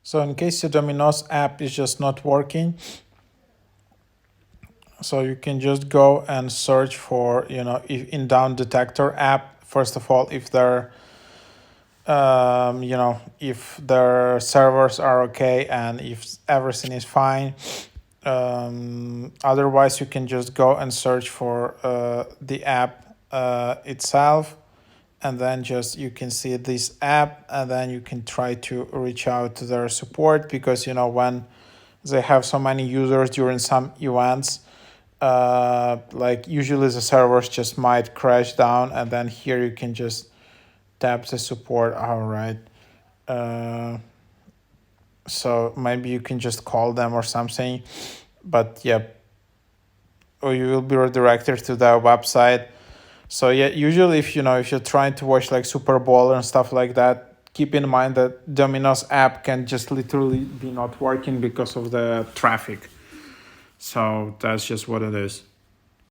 So in case your Dominos app is just not working, so you can just go and search for, if in down detector app, first of all, if they're if their servers are okay and if everything is fine. Otherwise, you can just go and search for the app itself, and then just you can see this app, and then you can try to reach out to their support, because when they have so many users during some events, like usually the servers just might crash down, and then here you can just tap the support. All right. uh, so maybe you can just call them or something, but yeah, or you will be redirected to their website. So yeah, usually if you're trying to watch like Super Bowl and stuff like that, keep in mind that Domino's app can just literally be not working because of the traffic. So that's just what it is.